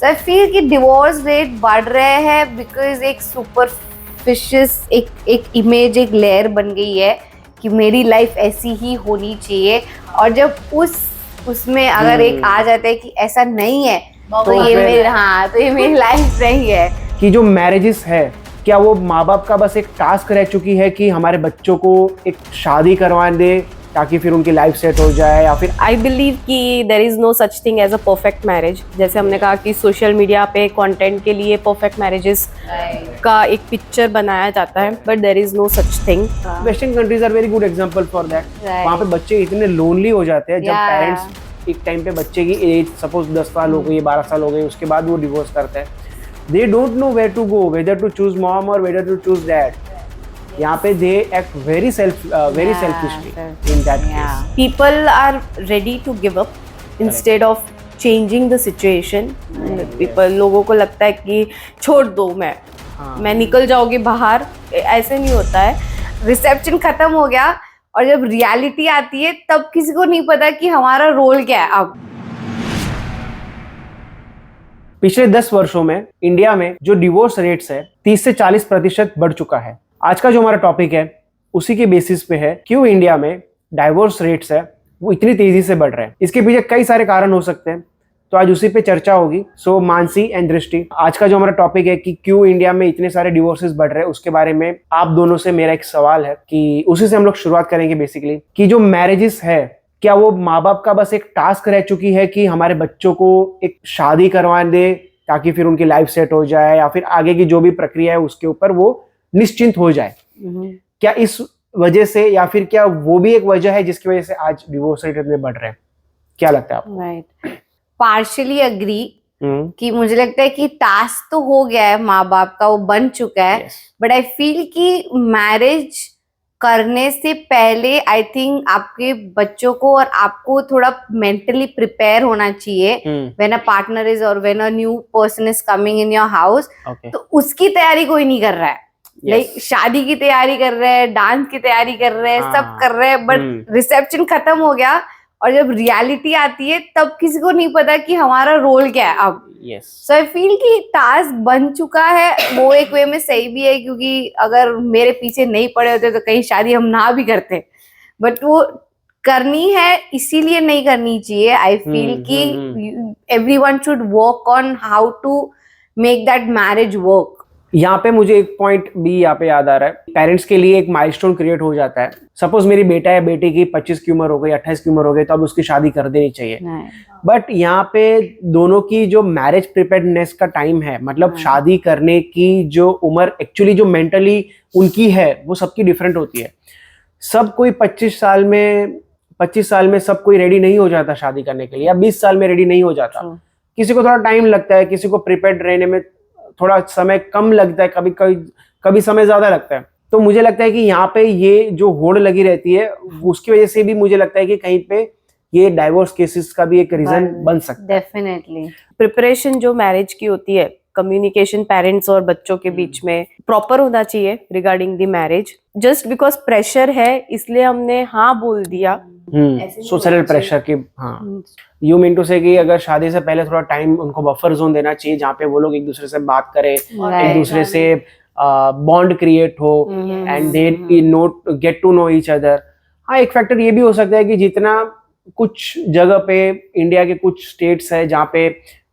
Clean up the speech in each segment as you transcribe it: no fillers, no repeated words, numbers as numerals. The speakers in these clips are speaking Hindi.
सो आई फील कि डिवोर्स रेट बढ़ रहे हैं बिकॉज एक सुपरफिशियस एक इमेज, एक लेयर बन गई है कि मेरी लाइफ ऐसी ही होनी चाहिए, और जब उसमें अगर एक आ जाता है कि ऐसा नहीं है तो ये मेरी लाइफ नहीं है। कि जो मैरिजेस है, क्या वो माँ बाप का बस एक टास्क रह चुकी है कि हमारे बच्चों को एक शादी करवा दे ताकि फिर उनकी लाइफ सेट हो जाए, या फिर आई बिलीव कि there is no such thing as a perfect marriage. जैसे हमने कहा कि सोशल मीडिया पे कंटेंट के लिए परफेक्ट मैरिजेस का एक पिक्चर बनाया जाता है, but there is no such thing. Western countries are very good example for that. वहाँ पे बच्चे इतने लोनली हो जाते हैं जब पेरेंट्स एक टाइम पे बच्चे की एज सपोज 10 साल हो गई, 12 साल हो गई, उसके बाद वो डिवोर्स करते हैं। They don't know where to go, whether to choose mom और वेदर टू चूज डैड। यहाँ पे they act very selfishly in that case. People are ready to give up instead of changing the situation. People, लोगों को लगता है कि छोड़ दो, मैं निकल जाओगे बाहर। ऐसे नहीं होता है। रिसेप्शन खत्म हो गया और जब रियलिटी आती है तब किसी को नहीं पता कि हमारा रोल क्या है। अब पिछले 10 वर्षों में इंडिया में जो डिवोर्स रेट्स है 30 से 40% बढ़ चुका है। आज का जो हमारा टॉपिक है उसी के बेसिस पे है, क्यों इंडिया में डाइवोर्स रेट्स है वो इतनी तेजी से बढ़ रहे हैं। इसके पीछे कई सारे कारण हो सकते हैं, तो आज उसी पे चर्चा होगी। सो मानसी एंड दृष्टि, आज का जो हमारा टॉपिक है कि क्यों इंडिया में इतने सारे डिवोर्सेस बढ़ रहे हैं, उसके बारे में आप दोनों से मेरा एक सवाल है कि उसी से हम लोग शुरुआत करेंगे। बेसिकली कि जो मैरिजेस है, क्या वो माँ बाप का बस एक टास्क रह चुकी है कि हमारे बच्चों को एक शादी करवा दे ताकि फिर उनकी लाइफ सेट हो जाए, या फिर आगे की जो भी प्रक्रिया है उसके ऊपर वो निश्चिंत हो जाए? क्या इस वजह से, या फिर क्या वो भी एक वजह है जिसकी वजह से आज डिवोर्स रेट इतने बढ़ रहे हैं? क्या लगता है आपको? राइट, पार्शियली अग्री कि मुझे लगता है कि टास्क तो हो गया है माँ बाप का, वो बन चुका है। बट आई फील कि मैरिज करने से पहले आई थिंक आपके बच्चों को और आपको थोड़ा मेंटली प्रिपेयर होना चाहिए। व्हेन अ पार्टनर इज और when a new person is coming in your house, तो उसकी तैयारी कोई नहीं कर रहा है। लाइक शादी की तैयारी कर रहे हैं, डांस की तैयारी कर रहे हैं, सब कर रहे हैं, बट रिसेप्शन खत्म हो गया और जब रियलिटी आती है तब किसी को नहीं पता कि हमारा रोल क्या है अब। सो आई फील कि टास्क बन चुका है। वो एक वे में सही भी है, क्योंकि अगर मेरे पीछे नहीं पड़े होते तो कहीं शादी हम ना भी करते, बट वो करनी है इसीलिए नहीं करनी चाहिए। आई फील कि everyone should work on how to make that marriage work. यहाँ पे मुझे एक पॉइंट भी यहाँ पे याद आ रहा है। पेरेंट्स के लिए एक माइलस्टोन क्रिएट हो जाता है। सपोज मेरी बेटा या बेटी की 25 की उम्र हो गई, 28 की उम्र हो गई, तो अब उसकी शादी कर देनी चाहिए। बट यहाँ पे दोनों की जो मैरिज प्रिपेयर्डनेस का टाइम है, मतलब शादी करने की जो उम्र एक्चुअली जो मेंटली उनकी है वो सबकी डिफरेंट होती है। सब कोई 25 साल में सब कोई रेडी नहीं हो जाता शादी करने के लिए, या 20 साल में रेडी नहीं हो जाता। किसी को थोड़ा टाइम लगता है, किसी को प्रिपेयर्ड रहने में थोड़ा समय कम लगता है, कभी समय ज्यादा लगता है। तो मुझे लगता है कि यहाँ पे ये जो होड़ लगी रहती है उसकी वजह से भी मुझे लगता है कि कहीं पे ये डाइवोर्स केसेस का भी एक रीजन बन सकता है। डेफिनेटली प्रिपरेशन जो मैरिज की होती है, कम्युनिकेशन पेरेंट्स और बच्चों के बीच में प्रॉपर होना चाहिए regarding the marriage. Just because pressure है इसलिए हमने हाँ बोल दिया, सोशल प्रेशर की। हाँ, यू मीन टू से कि अगर शादी से पहले थोड़ा टाइम उनको बफर जोन देना चाहिए जहाँ पे वो लोग एक दूसरे से बात करें, एक दूसरे से बॉन्ड क्रिएट हो, and they not get to know each other. हाँ, एक फैक्टर ये भी हो सकता है कि जितना कुछ जगह पे इंडिया के कुछ स्टेट्स है जहाँ पे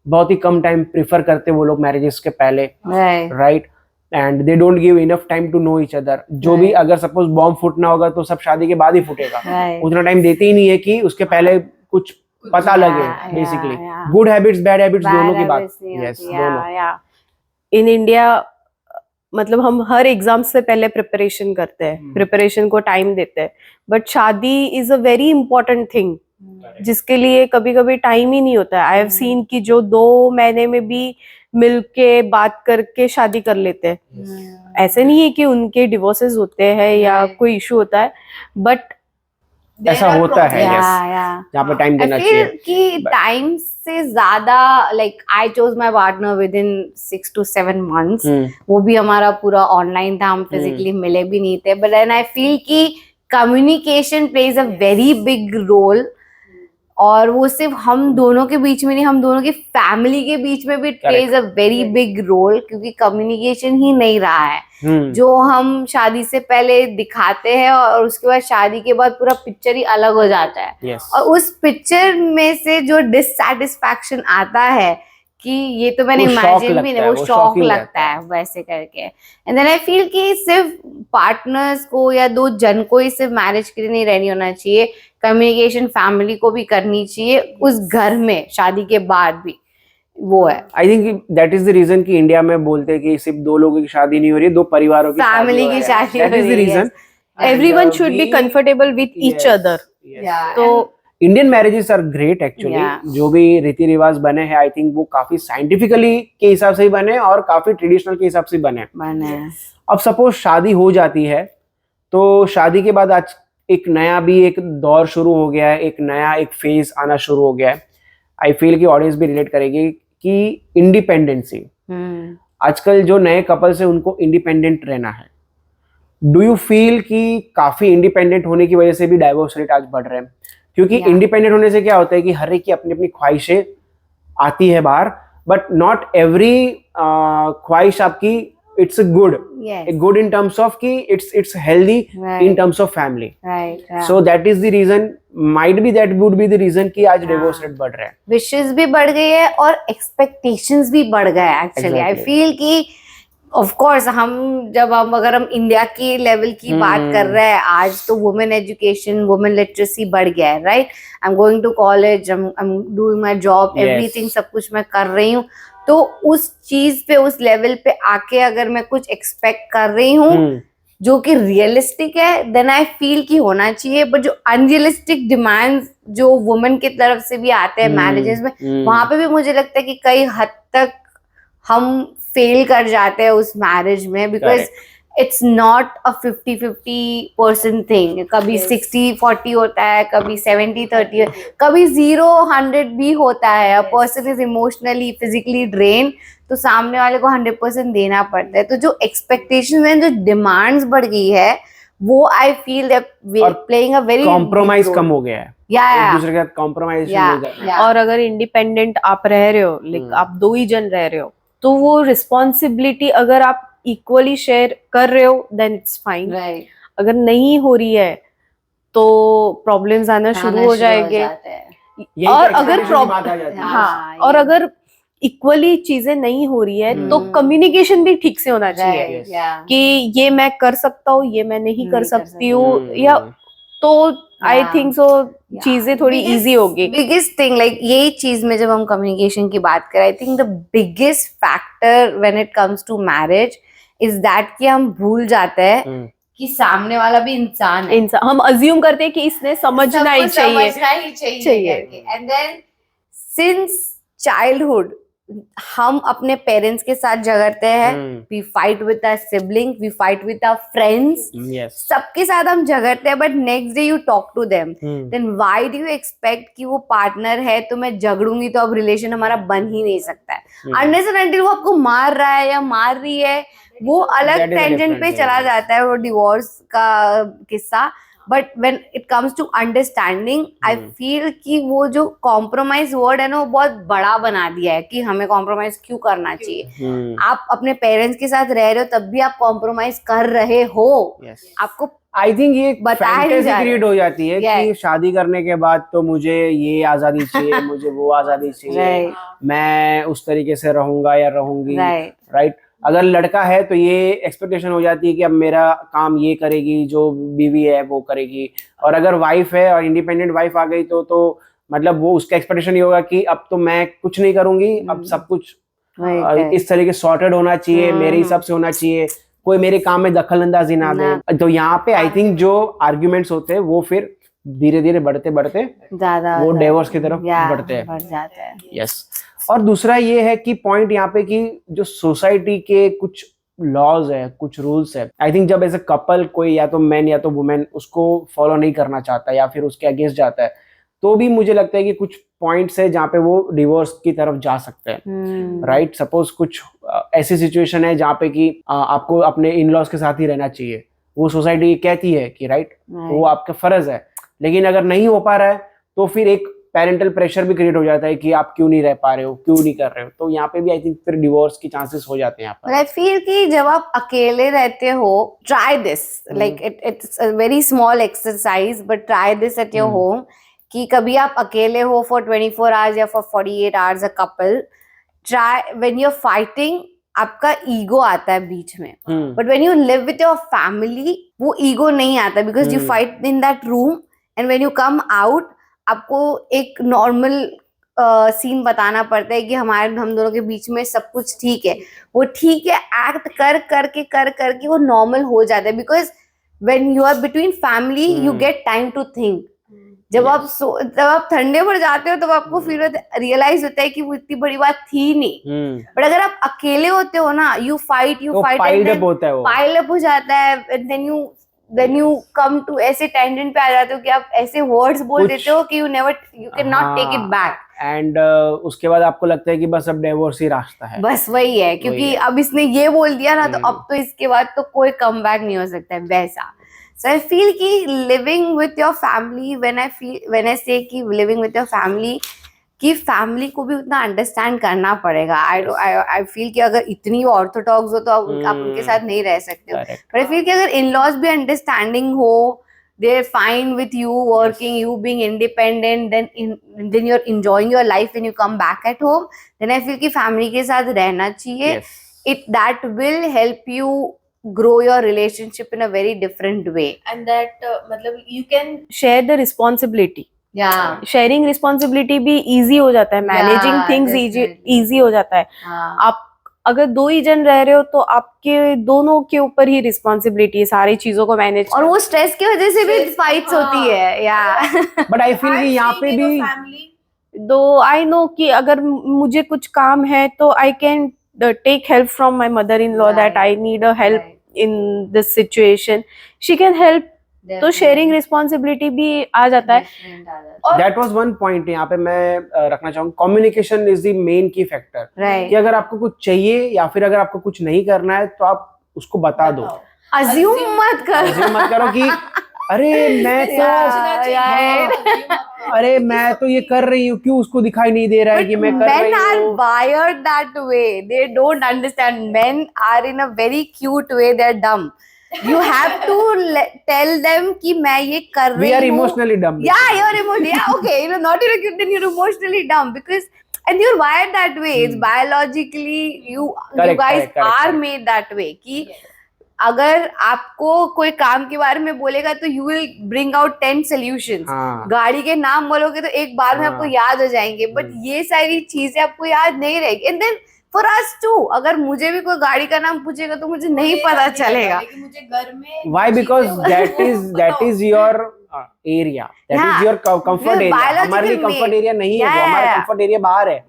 बहुत ही कम टाइम प्रिफर करते वो लोग मैरिजेस के पहले, right, and they don't give enough time to know each other. जो भी अगर सपोज बॉम्ब फूटना होगा तो सब शादी के बाद ही फूटेगा। उतना टाइम देते ही नहीं है कि उसके पहले कुछ पता लगे। Basically good habits, bad habits, दोनों की बात। यस, दोनों। इन इंडिया मतलब हम हर एग्जाम से पहले प्रिपरेशन करते हैं, प्रिपरेशन को टाइम देते हैं, बट शादी is a very important thing जिसके लिए कभी कभी टाइम ही नहीं होता है। आई हैव सीन कि जो 2 महीने में भी मिलके बात करके शादी कर लेते हैं। ऐसे नहीं है कि उनके डिवोर्सेस होते हैं या कोई इशू होता है, बट ऐसा होता है जहाँ पे टाइम देना चाहिए। कि टाइम से ज्यादा, like I chose my partner with in 6 to 7 months। वो भी हमारा पूरा ऑनलाइन था, हम फिजिकली मिले भी नहीं थे। बट देन आई फील कि communication plays a very big role और वो सिर्फ हम दोनों के बीच में नहीं, हम दोनों की फैमिली के बीच में भी plays a very big role, क्योंकि कम्युनिकेशन ही नहीं रहा है। जो हम शादी से पहले दिखाते हैं और उसके बाद शादी के बाद पूरा पिक्चर ही अलग हो जाता है। और उस पिक्चर में से जो डिससैटिस्फैक्शन आता है कि ये तो मैंने इमेजिन भी नहीं, वो शौक लगता है वैसे करके। एंड देन आई फील कि सिर्फ पार्टनर्स को या दो जन को ही सिर्फ मैरिज के लिए नहीं रेडी होना चाहिए, कम्युनिकेशन फैमिली को भी करनी चाहिए उस घर में शादी के बाद भी। वो है I think that is the reason कि इंडिया में बोलते हैं कि सिर्फ दो लोगों की शादी नहीं हो रही, दो परिवारों की फैमिली की शादी हो दैट इज द रही है। Reason everyone should be comfortable with each other. तो Indian marriages are great actually. जो भी रीति रिवाज बने हैं आई थिंक वो काफी साइंटिफिकली के हिसाब से ही बने और काफी ट्रेडिशनल के हिसाब से बने। अब सपोज शादी हो जाती है तो शादी के बाद आज एक नया भी एक दौर शुरू हो गया है, एक नया एक फेज आना शुरू हो गया है। आई फील कि ऑडियंस भी रिलेट करेगी कि इंडिपेंडेंसी। आजकल जो नए कपल्स है उनको इंडिपेंडेंट रहना है। डू यू फील कि काफी इंडिपेंडेंट होने की वजह से भी डाइवोर्स रेट आज बढ़ रहे हैं? क्योंकि इंडिपेंडेंट होने से क्या होता है कि हर एक की अपनी अपनी ख्वाहिशें आती है बाहर, बट नॉट एवरी ख्वाहिश आपकी it's good in terms of कि it's healthy in terms of family. So that is the reason, might be that would be the reason कि आज डिवोर्स रेट बढ़ रहा है। विशेस भी बढ़ गई है और एक्सपेक्टेशंस भी बढ़ गए एक्चुअली। आई फील कि ऑफ कोर्स अगर हम इंडिया की लेवल की बात कर रहे हैं आज, तो वुमेन एजुकेशन, वुमेन लिटरेसी बढ़ गया है, right. I am going to college, I am doing my job, everything, सब कुछ मैं कर रही हूँ। तो उस चीज पे, उस लेवल पे आके अगर मैं कुछ एक्सपेक्ट कर रही हूँ जो कि रियलिस्टिक है, देन आई फील कि होना चाहिए। बट जो अनरियलिस्टिक डिमांड्स जो वुमेन की तरफ से भी आते हैं मैरिजेस में, वहां पे भी मुझे लगता है कि कई हद तक हम फेल कर जाते हैं उस मैरिज में, because it's not a 50-50% thing. कभी 60-40 होता है, कभी 70-30, कभी 0-100 भी होता है। A person is emotionally, physically drain, तो सामने वाले को 100% देना पड़ता है। तो जो एक्सपेक्टेशंस हैं, जो डिमांड्स बढ़ गई है, वो I feel that playing a very compromise कम हो गया है, एक दूसरे के साथ कॉम्प्रोमाइज हो गया है। और अगर इंडिपेंडेंट आप रह रहे हो, लाइक आप दो ही जन रह रहे हो, तो वो रिस्पॉन्सिबिलिटी अगर आप इक्वली शेयर कर रहे हो देन इट्स फाइन। अगर नहीं हो रही है तो प्रॉब्लम्स आना शुरू हो जाएंगे। और अगर और अगर इक्वली चीजें नहीं हो रही है तो कम्युनिकेशन भी ठीक से होना चाहिए कि ये मैं कर सकता हूँ, ये मैं नहीं कर सकती हूँ, या तो आई थिंक सो चीजें थोड़ी इजी होगी। बिगेस्ट थिंग लाइक यही चीज में जब हम कम्युनिकेशन की बात करें, I think the biggest factor when it comes to marriage is that कि हम भूल जाते हैं कि सामने वाला भी इंसान है। हम अज्यूम करते हैं कि इसने समझना ही चाहिए। एंड देन सिंस चाइल्डहुड हम अपने पेरेंट्स के साथ झगड़ते हैं, we fight with our sibling, we fight with our friends, सबके साथ हम झगड़ते हैं। But next day you talk to them, then why do you expect कि वो पार्टनर है तो मैं झगड़ूंगी तो अब रिलेशन हमारा बन ही नहीं सकता है। अनलेस एंड अनटिल वो आपको मार रहा है या मार रही है, वो अलग टेंजेंट पे चला जाता है, वो डिवोर्स का किस्सा। But when it comes to understanding, I feel कि वो जो कॉम्प्रोमाइज वर्ड है ना, वो बहुत बड़ा बना दिया है कि हमें कॉम्प्रोमाइज क्यों करना चाहिए। आप अपने पेरेंट्स के साथ रह रहे हो तब भी आप कॉम्प्रोमाइज कर रहे हो। आपको आई थिंक ये फैंटेसी क्रिएट हो जाती है कि शादी करने के बाद तो मुझे ये आजादी चाहिए, मुझे वो आजादी चाहिए, मैं उस तरीके से रहूंगा या रहूंगी, राइट। अगर लड़का है तो ये एक्सपेक्टेशन हो जाती है कि अब मेरा काम ये करेगी, जो बीवी है वो करेगी। और अगर वाइफ है और इंडिपेंडेंट वाइफ आ गई तो मतलब वो उसका एक्सपेक्टेशन ये होगा कि अब तो मैं कुछ नहीं करूंगी, अब सब कुछ इस तरीके सॉर्टेड होना चाहिए, मेरे हिसाब से होना चाहिए, कोई मेरे काम में दखल अंदाजी ना दे। तो यहाँ पे आई थिंक जो आर्ग्यूमेंट्स होते हैं वो फिर धीरे धीरे बढ़ते बढ़ते वो डिवोर्स की तरफ बढ़ते हैं। यस। और दूसरा ये है कि पॉइंट यहाँ पे कि जो सोसाइटी के कुछ लॉज है, कुछ रूल्स है, आई थिंक जब एज अ कपल कोई या तो मैन या तो वुमेन उसको फॉलो नहीं करना चाहता या फिर उसके अगेंस्ट जाता है, तो भी मुझे लगता है कि कुछ पॉइंट्स है जहाँ पे वो डिवोर्स की तरफ जा सकते हैं, राइट। सपोज कुछ ऐसी सिचुएशन है जहाँ पे कि आपको अपने इन लॉज के साथ ही रहना चाहिए, वो सोसाइटी कहती है कि राइट, वो आपका फर्ज है। लेकिन अगर नहीं हो पा रहा है तो फिर एक पेरेंटल प्रेशर भी क्रिएट हो जाता है कि आप क्यों नहीं रह पा रहे हो, क्यों नहीं कर रहे हो, तो यहाँ पे भी आई थिंक फिर डिवोर्स की चांसेस हो जाते हैं यहाँ पर। आई फील कि जब आप अकेले रहते हो, try this, like it's a very small exercise but try this at your home, कि कभी आप अकेले हो फॉर 24 आवर्स या for 48 hours, a couple, try when you are fighting, आपका ईगो आता है बीच में, but when you live with your family वो ईगो नहीं आता, because you fight in that room and when you come out आपको एक नॉर्मल सीन बताना पड़ता है कि हम दोनों के बीच में सब कुछ ठीक है, वो ठीक है एक्ट कर करके वो नॉर्मल हो जाता है, because when you are between family you get time to think. जब आप ठंडे पड़ जाते हो तब आपको फिर रियलाइज होता है कि वो इतनी बड़ी बात थी नहीं, बट अगर आप अकेले होते हो ना, यू फाइट पाइल अप होता है, वो पाइल अप हो जाता है, देन यू कम टू ऐसे टेंडेंट पे आ जाते हो कि आप ऐसे वर्ड्स बोल देते हो कि you can not take it back, and उसके बाद आपको लगता है कि बस अब डिवोर्स ही रास्ता है, बस वही है, क्योंकि अब इसने ये बोल दिया ना, तो अब तो इसके बाद तो कोई कम बैक नहीं हो सकता है वैसा। So I feel कि living with your family, when I say कि living with your family, कि फैमिली को भी उतना अंडरस्टैंड करना पड़ेगा। I feel कि अगर इतनी ऑर्थोडॉक्स हो तो आप उनके साथ नहीं रह सकते हो, but I feel कि अगर इन-लॉज भी अंडरस्टैंडिंग हो, they're fine with you working, you being independent, then you're enjoying your life when you come back at home, then I feel कि फैमिली के साथ रहना चाहिए। That will help you grow your relationship in a very different way, and that मतलब you can share the responsibility, sharing responsibility भी easy हो जाता है, managing things easy हो जाता है। आप अगर दो ही जन रह रहे हो तो आपके दोनों के ऊपर ही रिस्पॉन्सिबिलिटी है सारी चीजों को मैनेज, और वो स्ट्रेस की वजह से भी फाइट्स होती है, बट आई फील कि यहाँ पे भी दो आई नो कि अगर मुझे कुछ काम है तो I can take help from my mother-in-law, that I need a help in this situation, she can help, तो शेयरिंग रिस्पॉन्सिबिलिटी भी आ जाता है। That was one point यहाँ पे मैं रखना चाहूँगा, कम्युनिकेशन इज द मेन की फैक्टर, कि अगर आपको कुछ चाहिए या फिर अगर आपको कुछ नहीं करना है तो आप उसको बता दो, अज्यूम मत करो कि अरे मैं तो ये कर रही हूँ, क्यों उसको दिखाई नहीं दे रहा है कि मैं कर रही हूँ। Men are wired that way, they don't understand, men are in a very cute way, they're dumb, you have to tell them कि मैं ये कर रही हूँ। We are emotionally dumb. Okay, not in a cute, then you're emotionally dumb, because and you're wired that way, it's biologically you guys are made that way, कि अगर आपको कोई काम के बारे में बोलेगा तो you will bring out 10 solutions, गाड़ी के नाम बोलोगे तो एक बार में आपको याद हो जाएंगे, बट ये सारी चीजें आपको याद नहीं रहेगी। And then for us too, अगर मुझे भी कोई गाड़ी का नाम पूछेगा तो मुझे नहीं पता चलेगा, मुझे घर में why, because that is your area, that is your comfort area, हमारे लिए कंफर्ट एरिया नहीं है, हमारा कंफर्ट एरिया बाहर है,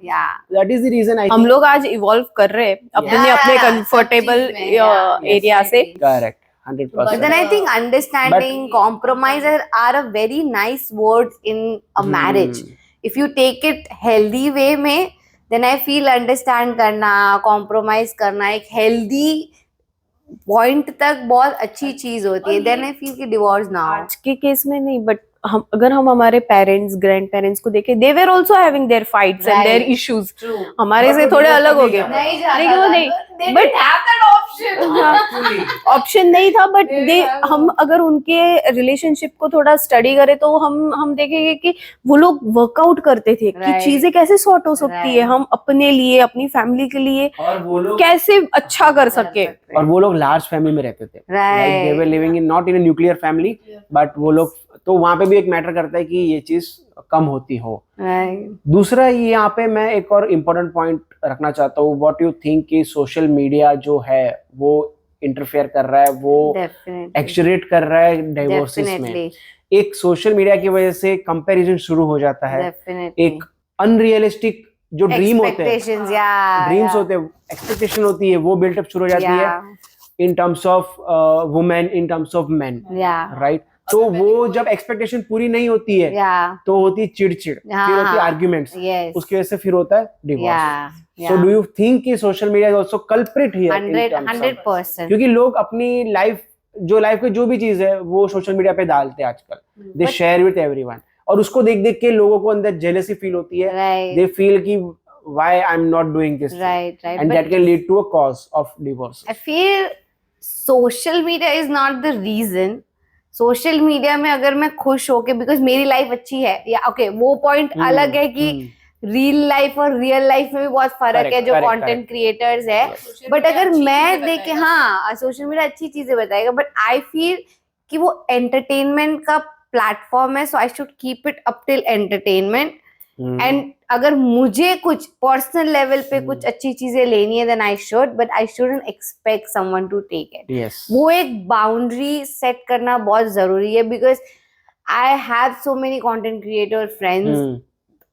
दैट इज द रीजन हम लोग आज इवॉल्व कर रहे हैं अपने कंफर्टेबल एरिया से। Correct, 100%. But then I think understanding, compromise are a very nice words in a marriage. If you take it healthy way में, then I feel understand करना, compromise करना एक healthy point तक बहुत अच्छी चीज होती है। Then I feel कि divorce ना हो। आज के केस में नहीं, बट अगर हम हमारे पेरेंट्स, ग्रैंड पेरेंट्स को देखें, they were also having their fights and their issues, हमारे से थोड़े अलग हो गए, लेकिन बट ऑप्शन नहीं था, बट हम अगर उनके रिलेशनशिप को थोड़ा स्टडी करें तो हम देखेंगे कि वो लोग वर्कआउट करते थे कि चीजें कैसे सॉर्ट हो सकती है, हम अपने लिए, अपनी फैमिली के लिए कैसे अच्छा कर सके। और वो लोग लार्ज फैमिली में रहते थे, like they were living in not in a nuclear family, but वो लोग, तो वहां पे भी एक मैटर करता है कि ये चीज कम होती हो। दूसरा यहाँ पे मैं एक और इम्पोर्टेंट पॉइंट रखना चाहता हूँ, व्हाट यू थिंक कि सोशल मीडिया जो है वो इंटरफेयर कर रहा है, वो एक्सरेट कर रहा है डाइवोर्सेस में। एक सोशल मीडिया की वजह से कंपैरिजन शुरू हो जाता है, एक अनरियलिस्टिक जो ड्रीम होते हैं, ड्रीम्स होते हैं, एक्सपेक्टेशन होती है, वो बिल्डअप शुरू हो जाती है इन terms of women, in terms of main, right. तो वो जब एक्सपेक्टेशन पूरी नहीं होती है तो होती है चिड़चिड़, फिर होती है आर्ग्यूमेंट्स, उसकी वजह से फिर होता है divorce. So do you think कि social media is also culprit here? 100%, क्योंकि लोग अपनी लाइफ की जो भी चीज है वो सोशल मीडिया पे डालते हैं आजकल, दे शेयर विद एवरीवन, और उसको देख देख के लोगों को अंदर जेलसी फील होती है, Right. दे फील कि why I'm not doing this thing. Right, right. And But that can lead to a cause of divorce. I feel social media is not the reason. Social media में अगर मैं खुश होके बिकॉज मेरी लाइफ अच्छी है या ओके वो पॉइंट अलग है कि रियल लाइफ और रियल लाइफ में भी बहुत फर्क Correct, है जो correct, कंटेंट क्रिएटर्स है. बट अगर मैं देखे हाँ सोशल मीडिया अच्छी चीजें बताएगा बट आई फील कि वो एंटरटेनमेंट का प्लेटफॉर्म है, so I should keep it up till entertainment. And अगर मुझे कुछ पर्सनल लेवल पे कुछ अच्छी चीजें लेनी है then I should, but I shouldn't expect someone to take it. Yes. वो एक बाउंड्री सेट करना बहुत जरूरी है because I have so many content creator friends.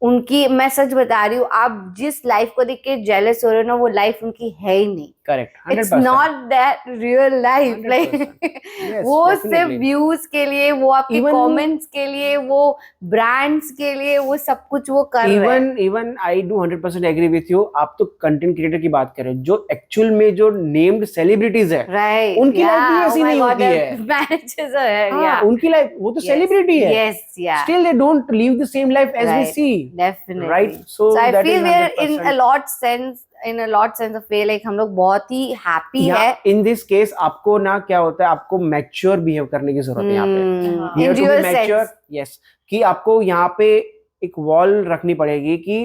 उनकी मैं सच बता रही हूँ, आप जिस लाइफ को देख के जेलस हो रहे हो ना वो लाइफ उनकी है ही नहीं. Correct. 100%. It's not that real life. Like 100%. वो Yes, सिर्फ definitely. व्यूज के लिए, वो आपके Even- कमेंट्स के लिए, वो ब्रांड्स के लिए, वो सब कुछ वो कर रहे हैं. Even I do 100% agree with you. आप तो कंटेंट क्रिएटर की बात कर रहे हो जो एक्चुअल में जो नेम्ड सेलिब्रिटीज है, राइट. उनकी life भी ऐसी नहीं होती है. मैरिजेस है. हाँ, या उनकी लाइफ वो तो सेलिब्रिटी है. यस या Still they don't live the same life as we Right. see. Definitely. Right. So So I that feel is we are in 100%. a lot sense of way like हम लोग बहुत ही हैप्पी Yeah, है. in this case आपको ना क्या होता है, आपको मैच्योर बिहेव करने की जरूरत है यहाँ पे. You In have to be real mature. sense. Yes. कि आपको यहाँ पे एक वॉल रखनी पड़ेगी कि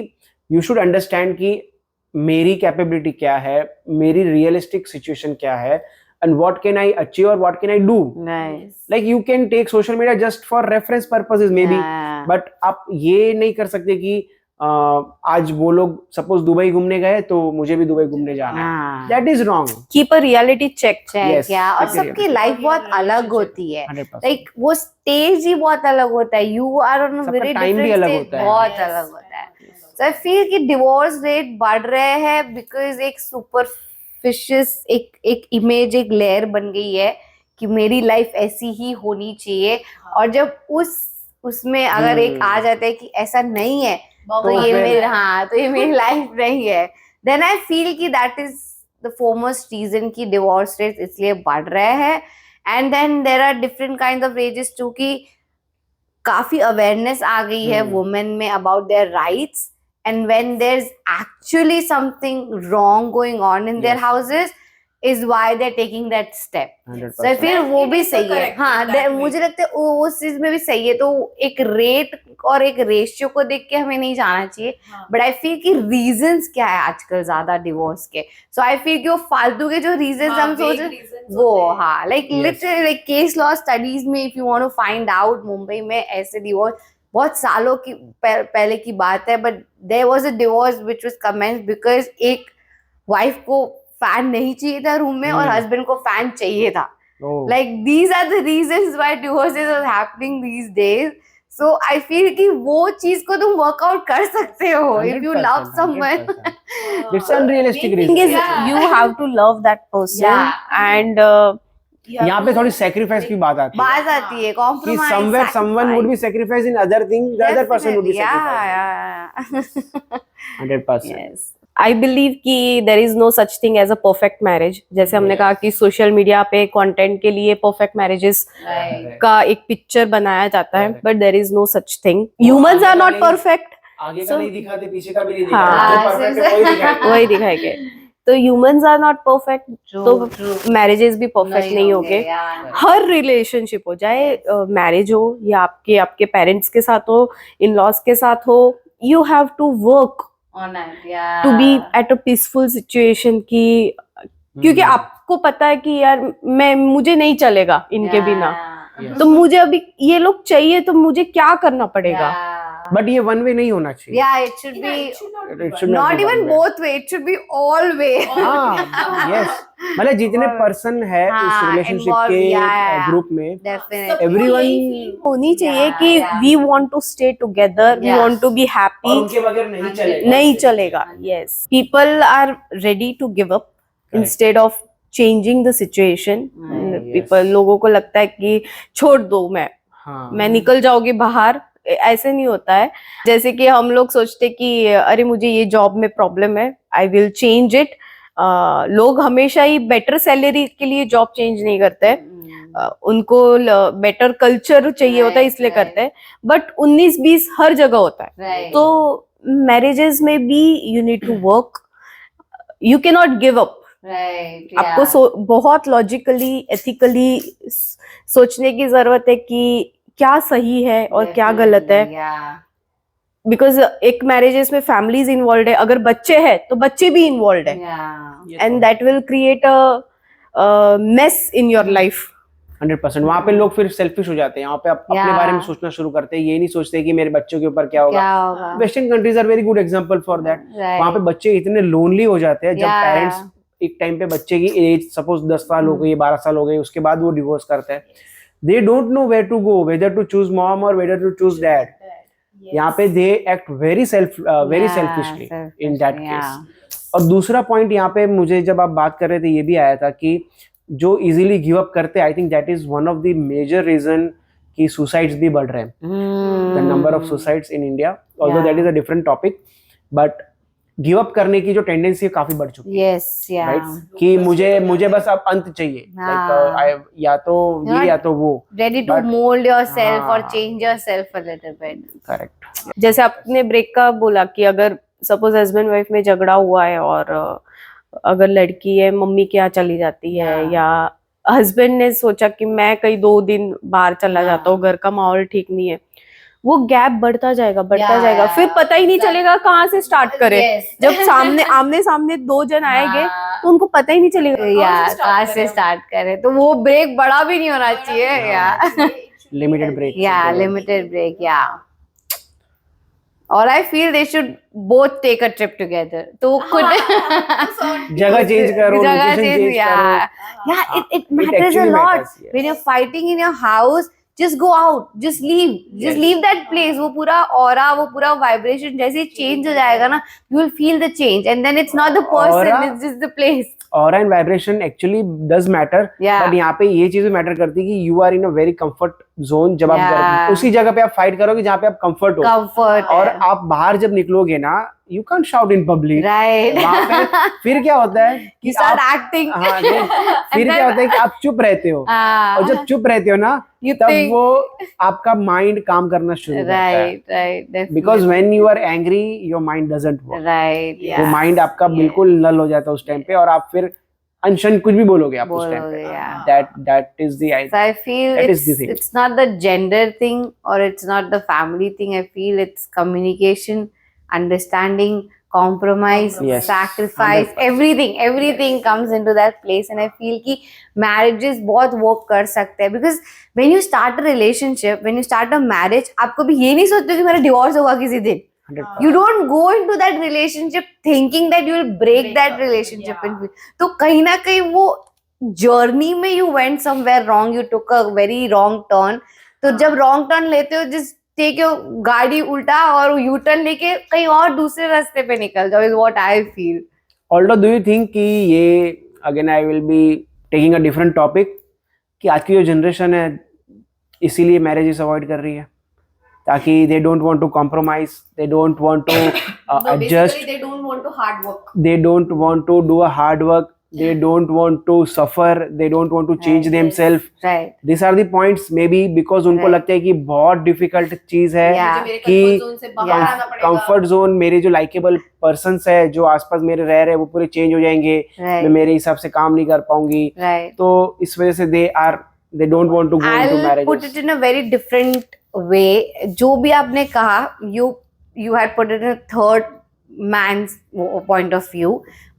यू शुड अंडरस्टैंड कि मेरी कैपेबिलिटी क्या है, मेरी रियलिस्टिक सिचुएशन क्या है, and what can I achieve or what can I do. Nice. Like you can take social media just for reference purposes maybe, Yeah. but आप ये नहीं कर सकते कि आज वो लोग सपोज दुबई घूमने गए तो मुझे भी दुबई घूमने जाना है. हाँ. That is wrong. Keep a reality check. Check, Yes, yeah. और definitely. सबकी लाइफ बहुत अलग होती है. 100%. लाइक वो स्टेज ही बहुत अलग होता है. यू आर ऑन अ सबका वेरी time भी डिफरेंट अलग स्टेज. होता है. बहुत अलग होता है. सो आई फील कि डिवोर्स रेट बढ़ रहे हैं बिकॉज एक सुपरफिशियस एक इमेज, एक लेयर बन गई है कि मेरी लाइफ ऐसी ही होनी चाहिए. और जब उसमें अगर एक आ जाता है कि ऐसा नहीं है तो ये फिर- मेरी तो ये मेरी लाइफ नहीं है, देन आई फील कि that is the foremost reason कि डिवोर्स रेट इसलिए बढ़ रहे हैं. And then there are different kind of reasons too कि काफी अवेयरनेस आ गई है वुमेन में about their rights. And when there is actually something wrong going on in their Yes. Houses is why they're taking that step. 100%. So I feel वो भी It is the सही है. correct हाँ, that way. मुझे लगता है उस चीज में भी सही है. तो एक रेट और एक रेशियो को देख के हमें नहीं जाना चाहिए. बट आई फील कि रीजंस क्या है आजकल ज्यादा डिवोर्स के. सो आई फील कि वो फालतू के जो रीजंस हम सोच रहे वो हाँ like literally like case law studies में if you want to find out Mumbai में ऐसे डिवोर्स बहुत सालों की पहले की बात है. But there was a divorce which was commenced because एक वाइफ को फैन नहीं चाहिए था रूम में और हस्बैंड को फैन चाहिए था. Oh. Like these are the reasons why divorces are happening these days. So I feel कि वो चीज को तुम वर्कआउट कर सकते हो if you 100%, love someone. 100%. It's unrealistic thing reason. is you have to love that person. Yeah. And यहाँ पे थोड़ी sacrifice की बात आती है बात आती है कि compromise. somewhere someone would be sacrificed in other thing, the other person would be sacrificed. Yeah. 100%. Yes. I believe कि there is no such thing as a perfect marriage. जैसे हमने कहा कि सोशल मीडिया पे कंटेंट के लिए परफेक्ट मैरिजेस Right. का एक पिक्चर बनाया जाता है, Correct. But there is no such thing. Humans are not perfect. आगे का So- नहीं दिखाते, पीछे का भी नहीं हाँ. दिखाते. जो perfect है वही दिखाते. वही दिखाएंगे. तो ह्यूमंस आर नॉट परफेक्ट, तो True. मैरिजेस भी परफेक्ट नहीं होंगे. Yeah. हर रिलेशनशिप हो, चाहे मैरिज हो या आपके पेरेंट्स के साथ हो, इन लॉज के साथ हो, you have to work On it. Yeah. To be at a peaceful situation की. क्योंकि आपको पता है कि यार मुझे नहीं चलेगा इनके Yeah. बिना, Yes. तो मुझे अभी ये लोग चाहिए, तो मुझे क्या करना पड़ेगा. Yeah. बट ये वन वे नहीं होना चाहिए. Yeah, it should be It should not be even one way. both way. It should be all way. हाँ, yes. मतलब जितने पर्सन है उस हाँ, रिलेशनशिप involved, के yeah. ग्रुप में, Definitely. everyone होनी चाहिए Yeah, कि yeah. We want to stay together, we Yeah. Want to be और हैप्पी. उनके बगैर नहीं चलेगा. नहीं चलेगा. Yes, people are ready to give up instead of changing the situation. People, लोगों को लगता है कि छोड़ दो, हाँ. मैं निकल जाओगी बाहर. ऐसे नहीं होता है. जैसे कि हम लोग सोचते कि अरे मुझे ये जॉब में प्रॉब्लम है, आई विल चेंज इट. लोग हमेशा ही बेटर सैलरी के लिए जॉब चेंज नहीं करते हैं. उनको बेटर कल्चर चाहिए होता है इसलिए करते हैं, बट 19-20 हर जगह होता है. Right. तो मैरिजेस में भी you need to work, you can not give up. Right. आपको बहुत लॉजिकली एथिकली सोचने की जरूरत है कि क्या सही है और क्या गलत है. Yeah. बिकॉज एक मैरिजेस में फैमिलीज इन्वॉल्व है, अगर बच्चे हैं तो बच्चे भी इन्वॉल्व है, Yeah. And that will create a mess in your life. 100%. वहाँ पे लोग फिर सेल्फिश हो जाते हैं, यहाँ पे अपने Yeah. बारे में सोचना शुरू करते हैं, ये नहीं सोचते कि मेरे बच्चों के ऊपर क्या होगा. क्या होगा? Western countries are very good example for that. Right. वहाँ पे बच्चे इतने लोनली हो जाते हैं जब Yeah. पेरेंट्स एक टाइम पे बच्चे की एज सपोज 10 साल हो गई, 12 साल हो गई, उसके बाद वो डिवोर्स करते हैं. They don't know where to go, whether to choose mom और वेदर टू चूज डैड. यहाँ पे they act very selfishly in that case. और दूसरा पॉइंट यहाँ पे मुझे जब आप बात कर रहे थे ये भी आया था कि जो इजीली गिव अप करते हैं, I think that is one of the major reason कि सुसाइड्स भी बढ़ रहे हैं. The number of suicides in India, although that is a different topic, but give up करने की जो टेंडेंसी है काफी बढ़ चुकी है. Yes. Yeah. राइट, कि मुझे बस अब अंत चाहिए. Like, या तो ये या तो वो. Ready to But- mold yourself or हाँ. change yourself a little bit. Correct. जैसे आपने ब्रेक का बोला कि अगर सपोज हस्बैंड वाइफ में झगड़ा हुआ है और अगर लड़की है मम्मी के यहाँ चली जाती है, हाँ. या हस्बैंड ने सोचा कि मैं कहीं 2 दिन बाहर चला हाँ. जाता हूँ, घर का माहौल ठीक नहीं है, वो गैप बढ़ता जाएगा Yeah, जाएगा, फिर yeah. पता ही नहीं चलेगा कहाँ से स्टार्ट करे. Yes. जब आमने सामने 2 जन आएंगे हाँ. तो उनको पता ही नहीं चलेगा या कहाँ से स्टार्ट करें, तो वो ब्रेक बड़ा भी नहीं होना चाहिए. या limited break. yeah, limited break. Yeah. Or I feel they should both take a trip together. तो खुद जगह चेंज करो, जगह location change, change yeah. करो. Yeah, it matters a actually lot. matters, yes. When you're fighting in your house, just go out, just leave, Yes. leave that place. वो पूरा aura, वो पूरा vibration जैसे ही change हो जाएगा ना, you will feel the change, and then it's not the person, Aura- it's just the place. Aura and vibration actually does matter, Yeah. But यहाँ पे ये चीजें मैटर करती है कि you are in a very comfort zone. जब आप Yeah. उसी जगह पे आप फाइट करोगे जहाँ पे आप कंफर्ट हो, Comfort. और आप बाहर जब निकलोगे ना, you can shout in public. Right. वहाँ पे फिर क्या होता है कि You start आप, acting. हाँ, फिर क्या होता है कि आप चुप रहते हो, और जब चुप रहते हो ना, You तब think- वो आपका माइंड काम करना शुरू करता है. Right. Definitely. Because when you are angry your mind doesn't work. Right. वो Yeah. माइंड आपका बिल्कुल नल हो जाता है उस टाइम पे, और आप फिर अनशन कुछ भी बोलोगे आप उस टाइम पे. बोलोगे, yeah. That is the So I feel That is the thing. it's not the gender thing or it's not the family thing. I feel it's communication, understanding, compromise, Yes. sacrifice, 100%. everything comes into that place. And I feel कि marriages बहुत work कर सकते हैं, because when you start a relationship, when you start a marriage, आप कभी ये नहीं सोचते कि मेरा divorce होगा किसी दिन. 100%. You don't go into that relationship thinking that you will break that relationship. तो कहीं ना कहीं वो journey में you went somewhere wrong, you took a very wrong turn. तो जब wrong turn लेते हो, just take your गाड़ी उल्टा और यू टर्न लेके कहीं और दूसरे रास्ते पे निकल जाओ, is what I feel. Although do you think कि ये again I will be taking a different topic, कि आज की जो जनरेशन है इसीलिए मैरिजेस अवॉइड कर रही है, ताकि they don't want to compromise, they don't want to adjust, they don't want to hard work. they don't want to do a hard work, they don't want to suffer, they don't want to change themselves. Right. These are the points, maybe because उनको Right. लगता है कि बहुत डिफिकल्ट चीज है, Yeah. कि कंफर्ट जोन, मेरे जो लाइकेबल पर्सन्स है जो आसपास मेरे रह रहे हैं वो पूरे चेंज हो जाएंगे, मैं Right. मेरे हिसाब से काम नहीं कर पाऊंगी, Right. तो इस वजह से they don't want to go into I'll put marriages. it in a very different way. जो भी आपने कहा, you had put it in a third man's point of view.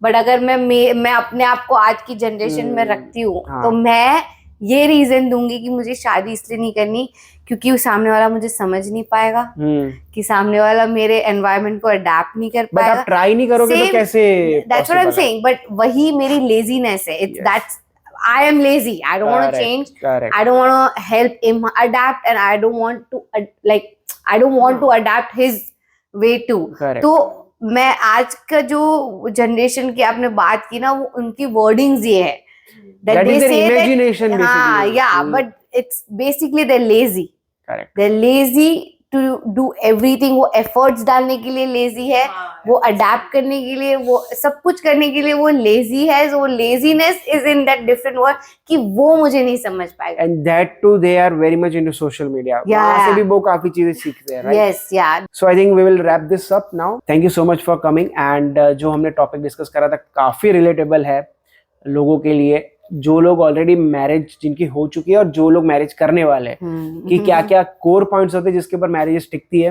But अगर मैं अपने आप को आज की जनरेशन में रखती हूँ, हाँ. तो मैं ये रीजन दूंगी कि मुझे शादी इसलिए नहीं करनी क्योंकि सामने वाला मुझे समझ नहीं पाएगा, कि सामने वाला मेरे एनवायरनमेंट को अडेप्ट नहीं कर बट पाएगा. आप ट्राई नहीं करोगे तो Same- कैसे That's what I'm possible है? saying. But वही मेरी laziness है. It's Yes. that's I am lazy. I don't want to Correct, change. correct. I don't want to help him adapt, and I don't want to I don't want to adapt his way too. Correct. तो मैं आज का जो जनरेशन की आपने बात की ना, वो उनकी वर्डिंग्स ये है That they is their say that- imagination हाँ, basically. yeah, but it's basically they're lazy. Correct. They're lazy to do everything, वो एफर्ट्स डालने के लिए लेजी है, वो अडेप्ट करने के लिए, वो सब कुछ करने के लिए वो लेजी है. So laziness is in that different world कि वो मुझे नहीं समझ पाएगा. And that too, they are very much into social media. Yeah. वहाँ से भी वो काफी चीजें सीखते हैं, right? Yes, yeah. So I think we will wrap this up now. Thank you so much for coming. And जो हमने टॉपिक डिस्कस करा था काफी रिलेटेबल है लोगों के लिए, जो लोग ऑलरेडी मैरिज जिनकी हो चुकी है और जो लोग मैरिज करने वाले हैं, कि क्या क्या कोर पॉइंट्स होते हैं जिसके ऊपर मैरिज टिकती है,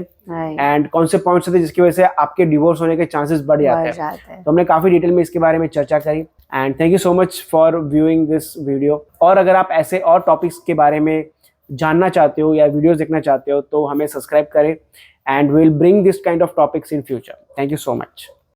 एंड कौन से पॉइंट्स होते हैं जिसकी वजह से आपके डिवोर्स होने के चांसेस बढ़ जाते हैं. तो हमने काफी डिटेल में इसके बारे में चर्चा करी. And thank you so much for viewing this video. और अगर आप ऐसे और टॉपिक्स के बारे में जानना चाहते हो या वीडियोस देखना चाहते हो तो हमें सब्सक्राइब करें, and we will bring this kind of topics in future. Thank you so much.